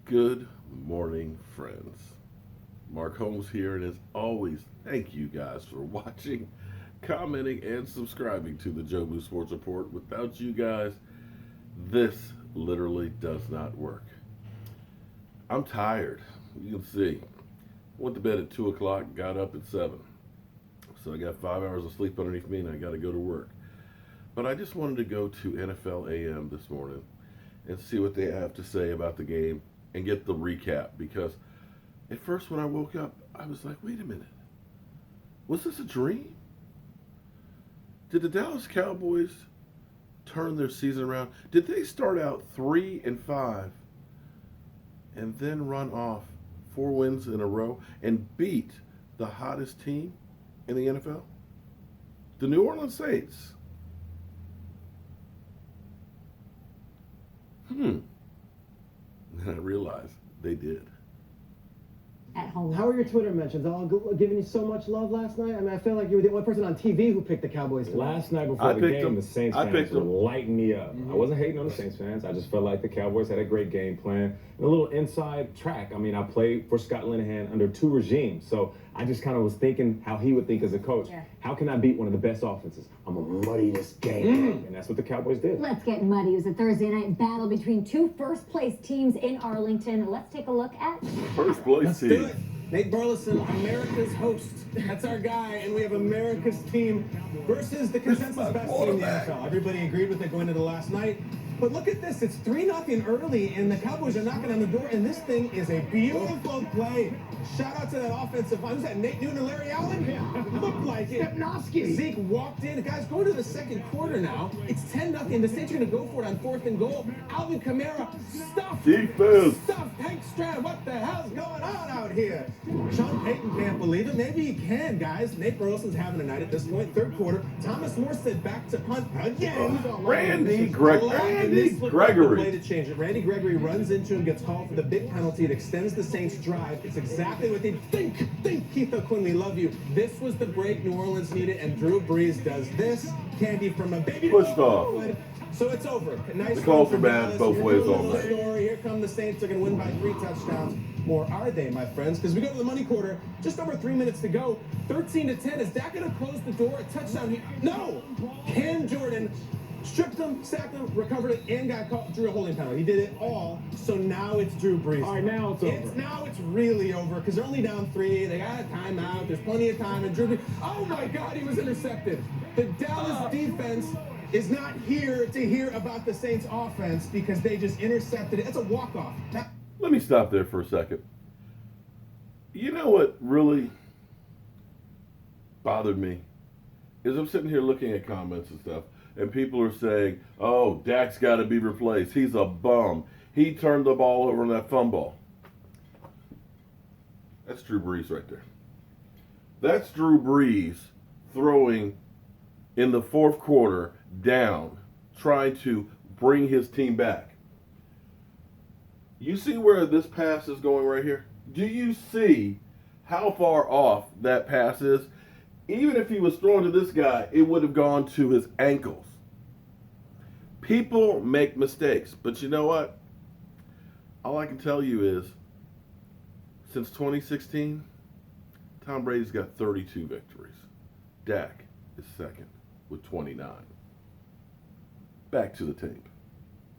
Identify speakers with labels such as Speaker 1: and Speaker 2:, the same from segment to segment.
Speaker 1: Good morning, friends. Mark Holmes here, and as always, thank you guys for watching, commenting, and subscribing to the Jobu Sports Report. Without you guys, this literally does not work. I'm tired. You can see. Went to bed at 2 o'clock, got up at 7. So I got 5 hours of sleep underneath me, and I got to go to work. But I just wanted to go to NFL AM this morning and see what they have to say about the game and get the recap, because at first when I woke up, I was like, wait a minute. Was this a dream? Did the Dallas Cowboys turn their season around? Did they start out 3-5 and then run off 4 wins in a row and beat the hottest team in the NFL? The New Orleans Saints. And I realized they did.
Speaker 2: At home.
Speaker 3: How are your Twitter mentions? All giving you so much love last night? I mean, I feel like you were the only person on TV who picked the Cowboys tonight.
Speaker 4: Last night before the game, the Saints fans were
Speaker 1: them.
Speaker 4: lighting me up. I wasn't hating on the Saints fans. I just felt like the Cowboys had a great game plan. And a little inside track. I mean, I played for Scott Linehan under 2 regimes. So I just kind of was thinking how he would think as a coach.
Speaker 2: Yeah.
Speaker 4: How can I beat one of the best offenses? I'm going to muddy this game. And that's what the Cowboys did.
Speaker 2: Let's get muddy. It was a Thursday night battle between two first-place teams in Arlington. Let's take a look at
Speaker 1: First place
Speaker 5: Let's do
Speaker 1: team.
Speaker 5: it. Nate Burleson, America's host. That's our guy, and we have America's team versus the consensus best team in the NFL. Everybody agreed with it going into last night. But look at this. It's 3-0 early, and the Cowboys are knocking on the door, and this thing is a beautiful play. Shout out to that offensive line. Was that Nate Newton and Larry Allen? It looked like it.
Speaker 3: Stepnoski.
Speaker 5: Zeke walked in. Guys, going to the second quarter now. It's 10-0. The Saints are going to go for it on 4th and goal. Alvin Kamara stuffed.
Speaker 1: Defense.
Speaker 5: Stuffed Hank Strand. What the hell's going on out here? Sean Payton can't believe it. Maybe he can, guys. Nate Burleson's having a night at this point. 3rd quarter. Thomas Morstead back to punt again.
Speaker 1: Randy
Speaker 5: Play
Speaker 1: Gregory.
Speaker 5: to change it. Randy Gregory runs into him, gets called for the big penalty. It extends the Saints' drive. It's exactly what they think. Keith O'Quinn, we love you. This was the break New Orleans needed, and Drew Brees does this. Candy from a baby.
Speaker 1: Pushed off.
Speaker 5: So it's over. Nice
Speaker 1: The calls
Speaker 5: run
Speaker 1: were
Speaker 5: for
Speaker 1: bad
Speaker 5: Dallas.
Speaker 1: both
Speaker 5: Here
Speaker 1: ways
Speaker 5: comes
Speaker 1: all
Speaker 5: the
Speaker 1: night.
Speaker 5: story. Here come the Saints. They're going to win by 3 touchdowns. Or are they, my friends? Because we go to the money quarter. Just over 3 minutes to go. 13-10. Is that going to close the door? A touchdown here? No! Cam Jordan stripped him, sacked him, recovered it, and got caught, drew a holding penalty. He did it all. So now it's Drew Brees.
Speaker 4: All right, now it's over.
Speaker 5: Now it's really over because they're only down 3. They got a timeout. There's plenty of time. And Drew Brees, oh my God, he was intercepted. The Dallas defense is not here to hear about the Saints offense because they just intercepted it. It's a walk-off.
Speaker 1: Let me stop there for a second. You know what really bothered me is I'm sitting here looking at comments and stuff, and people are saying, oh, Dak's got to be replaced. He's a bum. He turned the ball over on that fumble. That's Drew Brees right there. That's Drew Brees throwing in the 4th quarter down, trying to bring his team back. You see where this pass is going right here? Do you see how far off that pass is? Even if he was thrown to this guy, it would have gone to his ankles. People make mistakes, but you know what? All I can tell you is, since 2016, Tom Brady's got 32 victories. Dak is second with 29. Back to the tape.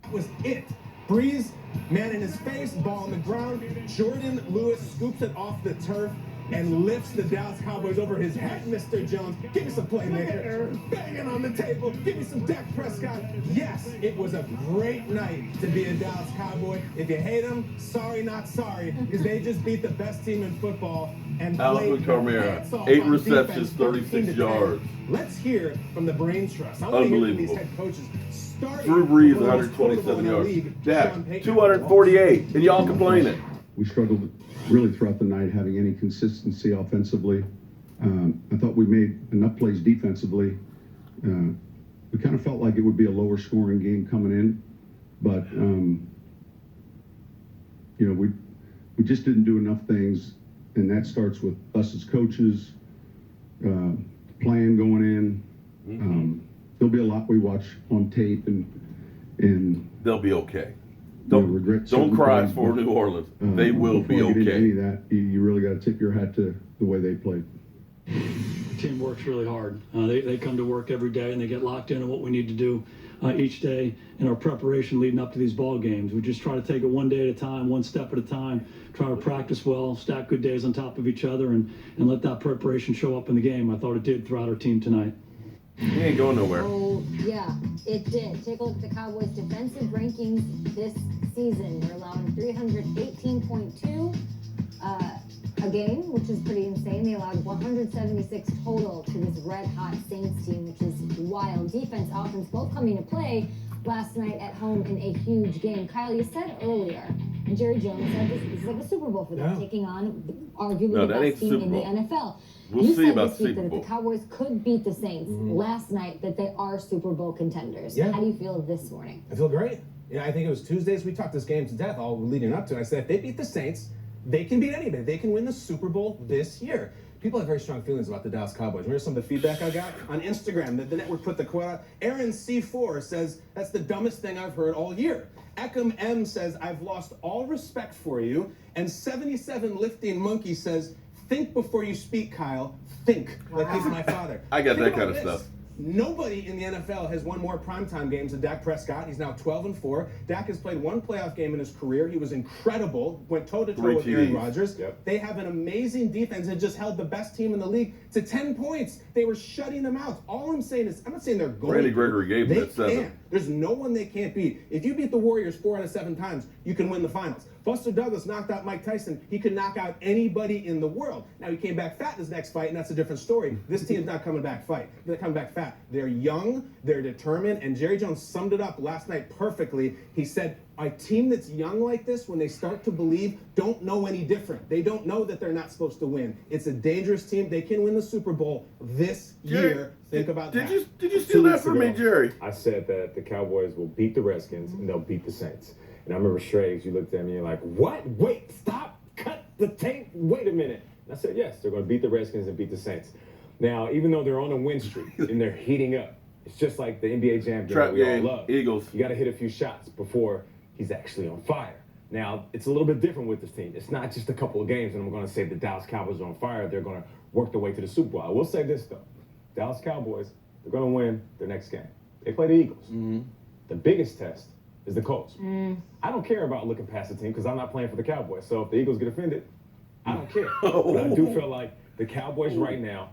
Speaker 5: That was it. Breeze, man in his face, ball on the ground. Jordan Lewis scoops it off the turf and lifts the Dallas Cowboys over his head. Mr. Jones, give me some playmaker. Banging on the table. Give me some Dak Prescott. Yes, it was a great night to be a Dallas Cowboy. If you hate them, sorry, not sorry, because they just beat the best team in football and
Speaker 1: Alvin
Speaker 5: played
Speaker 1: Kamara,
Speaker 5: their
Speaker 1: 8
Speaker 5: on
Speaker 1: receptions,
Speaker 5: defense,
Speaker 1: 36
Speaker 5: 13-10.
Speaker 1: yards.
Speaker 5: Let's hear from the Brains Trust. I want to hear from these
Speaker 1: Unbelievable.
Speaker 5: head coaches. Starting
Speaker 1: Drew Brees,
Speaker 5: with one of the most
Speaker 1: 127
Speaker 5: quotable in the
Speaker 1: yards.
Speaker 5: league,
Speaker 1: Dak,
Speaker 5: Sean Payton.
Speaker 1: 248, and y'all complaining.
Speaker 6: We struggled really throughout the night having any consistency offensively. I thought we made enough plays defensively. We kind of felt like it would be a lower scoring game coming in, but we just didn't do enough things, and that starts with us as coaches, plan going in. There'll be a lot we watch on tape, and
Speaker 1: They'll be okay.
Speaker 6: regret certain
Speaker 1: Don't cry
Speaker 6: plays,
Speaker 1: for
Speaker 6: but,
Speaker 1: New Orleans. They will be
Speaker 6: before I get into any
Speaker 1: okay.
Speaker 6: of that, you really got to tip your hat to the way they played.
Speaker 7: The team works really hard. They come to work every day and they get locked into what we need to do each day in our preparation leading up to these ball games. We just try to take it one day at a time, one step at a time, try to practice well, stack good days on top of each other, and let that preparation show up in the game. I thought it did throughout our team tonight.
Speaker 1: He ain't going nowhere.
Speaker 2: Oh, yeah, it did. Take a look at the Cowboys' defensive rankings this season. They're allowing 318.2 a game, which is pretty insane. They allowed 176 total to this red-hot Saints team, which is wild. Defense, offense, both coming to play last night at home in a huge game. Kyle, you said earlier, and Jerry Jones said this is like a Super Bowl for them, taking on arguably the best team in the NFL.
Speaker 1: We'll
Speaker 2: you
Speaker 1: see
Speaker 2: said
Speaker 1: about
Speaker 2: this week
Speaker 1: Super
Speaker 2: that
Speaker 1: Bowl.
Speaker 2: if the Cowboys could beat the Saints last night, that they are Super Bowl contenders.
Speaker 5: Yeah.
Speaker 2: How do you feel this morning?
Speaker 5: I feel great. Yeah, I think it was Tuesdays. We talked this game to death all leading up to it. I said if they beat the Saints, they can beat anybody. They can win the Super Bowl this year. People have very strong feelings about the Dallas Cowboys. Here's some of the feedback I got on Instagram. The network put the quote out. Aaron C4 says, that's the dumbest thing I've heard all year. Eckham M says, I've lost all respect for you. And 77 Lifting Monkey says, think before you speak, Kyle. Think. Like he's my father.
Speaker 1: I got
Speaker 5: Think
Speaker 1: that kind
Speaker 5: about
Speaker 1: of
Speaker 5: this.
Speaker 1: stuff.
Speaker 5: Nobody in the NFL has won more primetime games than Dak Prescott. He's now 12-4. Dak has played one playoff game in his career. He was incredible. Went toe-to-toe with Aaron
Speaker 1: TDs.
Speaker 5: Rodgers.
Speaker 4: Yep.
Speaker 5: They have an amazing defense and just held the best team in the league to 10 points. They were shutting them out. All I'm saying is, I'm not saying they're going
Speaker 1: Randy
Speaker 5: to.
Speaker 1: Gregory gave them
Speaker 5: They
Speaker 1: that 7.
Speaker 5: can. There's no one they can't beat. If you beat the Warriors 4 out of 7 times, you can win the finals. Buster Douglas knocked out Mike Tyson. He could knock out anybody in the world. Now, he came back fat in his next fight, and that's a different story. This team's not coming back They're coming back fat. They're young, they're determined, and Jerry Jones summed it up last night perfectly. He said, a team that's young like this, when they start to believe, don't know any different. They don't know that they're not supposed to win. It's a dangerous team. They can win the Super Bowl this year. Think about that.
Speaker 1: Did you steal that from me,
Speaker 4: ago,
Speaker 1: Jerry?
Speaker 4: I said that the Cowboys will beat the Redskins and they'll beat the Saints. And I remember Shregs, you looked at me and you're like, what? Wait, stop, cut the tape, wait a minute. And I said, yes, they're going to beat the Redskins and beat the Saints. Now, even though they're on a win streak and they're heating up, it's just like the NBA Jam game
Speaker 1: Trap
Speaker 4: we
Speaker 1: game,
Speaker 4: all love.
Speaker 1: Eagles.
Speaker 4: You got to hit a few shots before he's actually on fire. Now, it's a little bit different with this team. It's not just a couple of games and I'm going to say the Dallas Cowboys are on fire. They're going to work their way to the Super Bowl. I will say this, though. Dallas Cowboys, they're going to win their next game. They play the Eagles. The biggest test is the Colts. I don't care about looking past the team because I'm not playing for the Cowboys. So if the Eagles get offended, I don't care. But I do feel like the Cowboys right now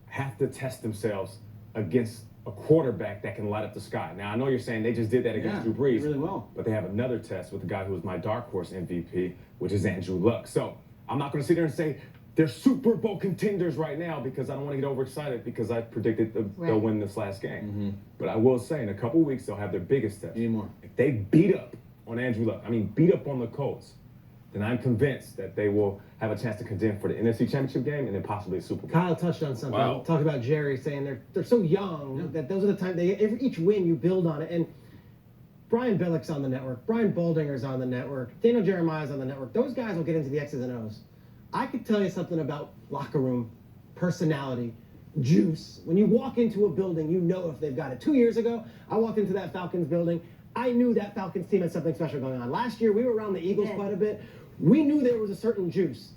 Speaker 4: have to test themselves against a quarterback that can light up the sky. Now, I know you're saying they just did that against Drew Brees.
Speaker 3: really well.
Speaker 4: But they have another test with the guy who was my dark horse MVP, which is Andrew Luck. So I'm not going to sit there and say they're Super Bowl contenders right now because I don't want to get overexcited because I predicted they'll win this last game. But I will say in a couple weeks they'll have their biggest test.
Speaker 5: Anymore.
Speaker 4: If they beat up on Andrew Luck, beat up on the Colts, then I'm convinced that they will have a chance to contend for the NFC Championship game and then possibly a Super Bowl.
Speaker 3: Kyle touched on something.
Speaker 1: Wow.
Speaker 3: Talked about Jerry saying they're so young that those are the time each win you build on it. And Brian Billick's on the network. Brian Boldinger's on the network. Daniel Jeremiah's on the network. Those guys will get into the X's and O's. I could tell you something about locker room, personality, juice. When you walk into a building, you know if they've got it. 2 years ago, I walked into that Falcons building. I knew that Falcons team had something special going on. Last year, we were around the Eagles quite a bit. We knew there was a certain juice.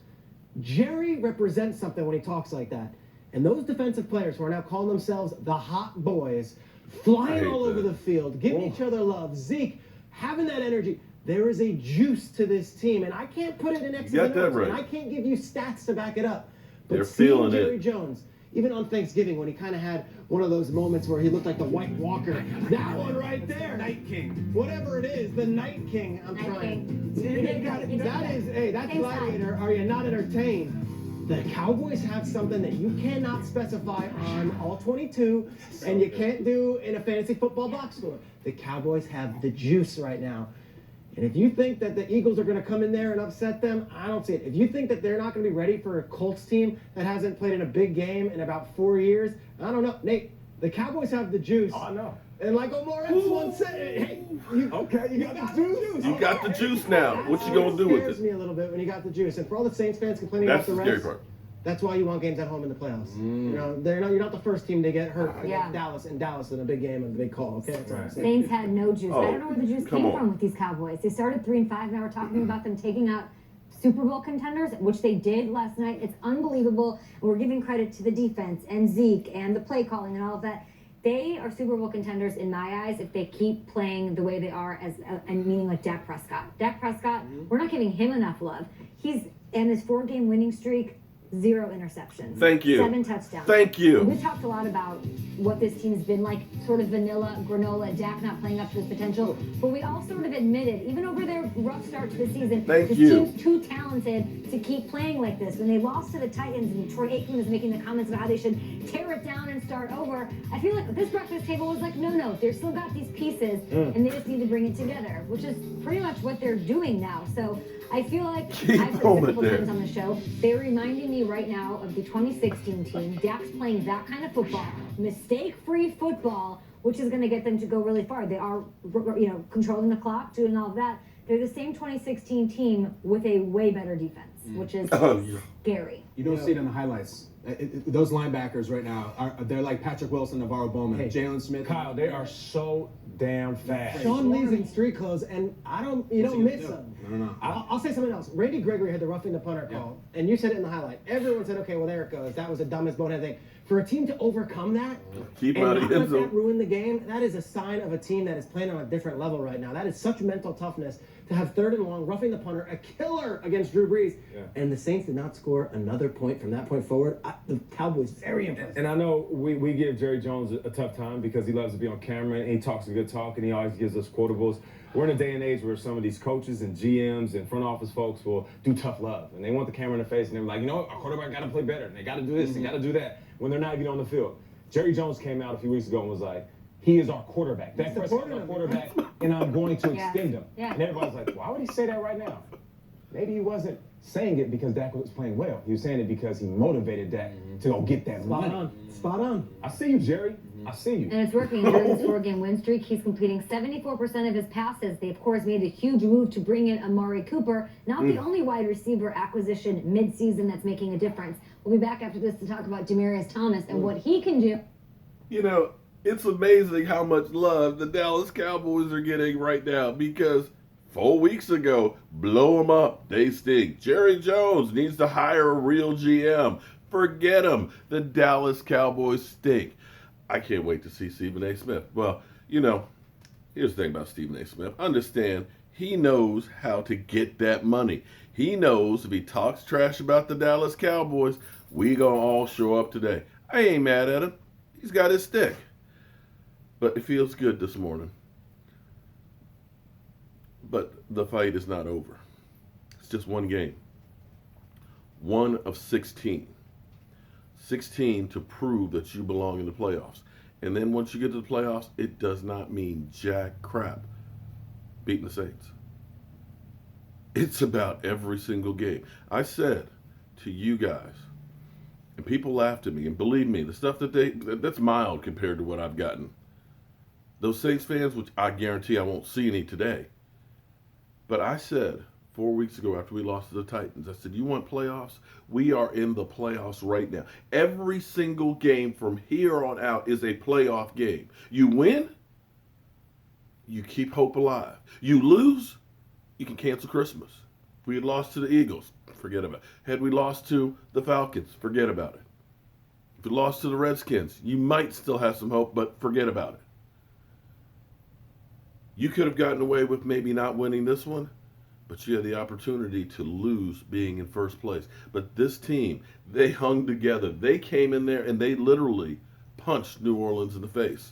Speaker 3: Jerry represents something when he talks like that. And those defensive players who are now calling themselves the hot boys, flying all over the field, giving each other love, Zeke, having that energy. There is a juice to this team, and I can't put it in X's and O's, and I can't give you stats to back it up. But
Speaker 1: They're
Speaker 3: seeing
Speaker 1: feeling
Speaker 3: Jerry
Speaker 1: it.
Speaker 3: Jones, even on Thanksgiving when he kind of had one of those moments where he looked like the White Walker, that one right there,
Speaker 5: Night King.
Speaker 3: whatever it is, the Night King. I'm
Speaker 2: Night
Speaker 3: trying.
Speaker 2: King.
Speaker 3: That's Gladiator. Are you not entertained? The Cowboys have something that you cannot specify on all 22, and you can't do in a fantasy football box score. The Cowboys have the juice right now. And if you think that the Eagles are going to come in there and upset them, I don't see it. If you think that they're not going to be ready for a Colts team that hasn't played in a big game in about 4 years, I don't know. Nate, the Cowboys have the juice.
Speaker 4: Oh, I know.
Speaker 3: And like Omar Epps once said, hey, you got the juice.
Speaker 1: You got the juice now. What you gonna do with
Speaker 3: Scares
Speaker 1: it?
Speaker 3: me a little bit when you got the juice. And for all the Saints fans complaining
Speaker 1: That's
Speaker 3: about
Speaker 1: the
Speaker 3: the
Speaker 1: scary
Speaker 3: refs,
Speaker 1: part.
Speaker 3: That's why you want games at home in the playoffs. You know, you're not the first team to get hurt
Speaker 2: Yeah.
Speaker 3: against Dallas in a big game and a big call. Okay, that's what I'm saying.
Speaker 2: Saints had no juice. I don't know where the juice
Speaker 1: come
Speaker 2: came
Speaker 1: on.
Speaker 2: from with these Cowboys. They started 3-5. Now we're talking about them taking out Super Bowl contenders, which they did last night. It's unbelievable. And we're giving credit to the defense and Zeke and the play calling and all of that. They are Super Bowl contenders in my eyes if they keep playing the way they are, and meaning like Dak Prescott. Dak Prescott, we're not giving him enough love. He's in his 4-game winning streak. 0 interceptions.
Speaker 1: Thank you.
Speaker 2: 7 touchdowns.
Speaker 1: Thank you.
Speaker 2: We talked a lot about what this team has been like, sort of vanilla, granola, Dak not playing up to his potential. But we all sort of admitted, even over their rough start to the season, this team's too talented to keep playing like this. When they lost to the Titans and Troy Aikman was making the comments about how they should tear it down and start over, I feel like this breakfast table was like, no, they've still got these pieces and they just need to bring it together, which is pretty much what they're doing now. So I feel like I've said this a couple times on the show. They're reminding me right now of the 2016 team. Dak's playing that kind of football, mistake-free football, which is going to get them to go really far. They are, controlling the clock, doing all of that. They're the same 2016 team with a way better defense, which is scary.
Speaker 5: You don't see it in the highlights. Those linebackers right now, they're like Patrick Wilson, Navarro Bowman, Jalen Smith.
Speaker 4: Kyle, they are so damn fast.
Speaker 3: Sean Lee's in street clothes, and you don't miss him.
Speaker 5: No.
Speaker 3: I'll say something else. Randy Gregory had the roughing the punter call, and you said it in the highlight. Everyone said, okay, well, there it goes. That was the dumbest bonehead thing. For a team to overcome that
Speaker 1: Keep
Speaker 3: and
Speaker 1: out
Speaker 3: not
Speaker 1: of
Speaker 3: let that ruin the game, that is a sign of a team that is playing on a different level right now. That is such mental toughness to have 3rd and long, roughing the punter, a killer against Drew Brees. Yeah. And the Saints did not score another point from that point forward. The Cowboys, very impressive.
Speaker 4: And I know we give Jerry Jones a tough time because he loves to be on camera and he talks a good talk and he always gives us quotables. We're in a day and age where some of these coaches and GMs and front office folks will do tough love. And they want the camera in the face and they're like, our quarterback got to play better. And they got to do this, they got to do that when they're not even on the field. Jerry Jones came out a few weeks ago and was like, he is our quarterback. Dak Prescott is our quarterback, and I'm going to extend him.
Speaker 2: Yeah.
Speaker 4: And everybody's like, why would he say that right now? Maybe he wasn't saying it because Dak was playing well. He was saying it because he motivated Dak to go get that money.
Speaker 3: Spot on.
Speaker 4: I see you, Jerry. I see you.
Speaker 2: And it's working. During this 4-game win streak, he's completing 74% of his passes. They, of course, made a huge move to bring in Amari Cooper, not the only wide receiver acquisition mid-season that's making a difference. We'll be back after this to talk about Demaryius Thomas and what he can do.
Speaker 1: It's amazing how much love the Dallas Cowboys are getting right now because 4 weeks ago, blow them up, they stink. Jerry Jones needs to hire a real GM. Forget him. The Dallas Cowboys stink. I can't wait to see Stephen A. Smith. Well, here's the thing about Stephen A. Smith. Understand, he knows how to get that money. He knows if he talks trash about the Dallas Cowboys, we gonna all show up today. I ain't mad at him. He's got his stick. But it feels good this morning. But the fight is not over. It's just one game. 1 of 16. 16 to prove that you belong in the playoffs. And then once you get to the playoffs, it does not mean jack crap beating the Saints. It's about every single game. I said to you guys, and people laughed at me, and believe me, the stuff that's mild compared to what I've gotten. Those Saints fans, which I guarantee I won't see any today. But I said 4 weeks ago after we lost to the Titans, I said, you want playoffs? We are in the playoffs right now. Every single game from here on out is a playoff game. You win, you keep hope alive. You lose, you can cancel Christmas. If we had lost to the Eagles, forget about it. Had we lost to the Falcons, forget about it. If we lost to the Redskins, you might still have some hope, but forget about it. You could have gotten away with maybe not winning this one, but you had the opportunity to lose being in first place. But this team, they hung together. They came in there and they literally punched New Orleans in the face.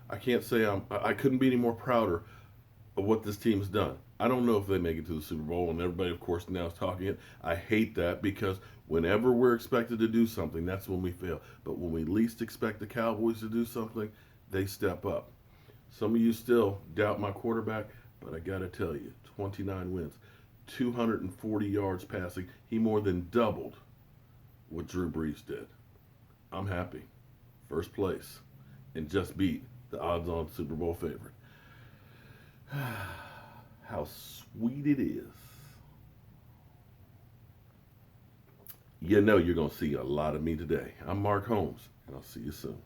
Speaker 1: I can't say I couldn't be any more prouder of what this team has done. I don't know if they make it to the Super Bowl, and everybody, of course, now is talking it. I hate that because whenever we're expected to do something, that's when we fail. But when we least expect the Cowboys to do something, they step up. Some of you still doubt my quarterback, but I got to tell you, 29 wins, 240 yards passing. He more than doubled what Drew Brees did. I'm happy. First place, and just beat the odds-on Super Bowl favorite. How sweet it is you know you're going to see a lot of me today. I'm Mark Holmes, and I'll see you soon.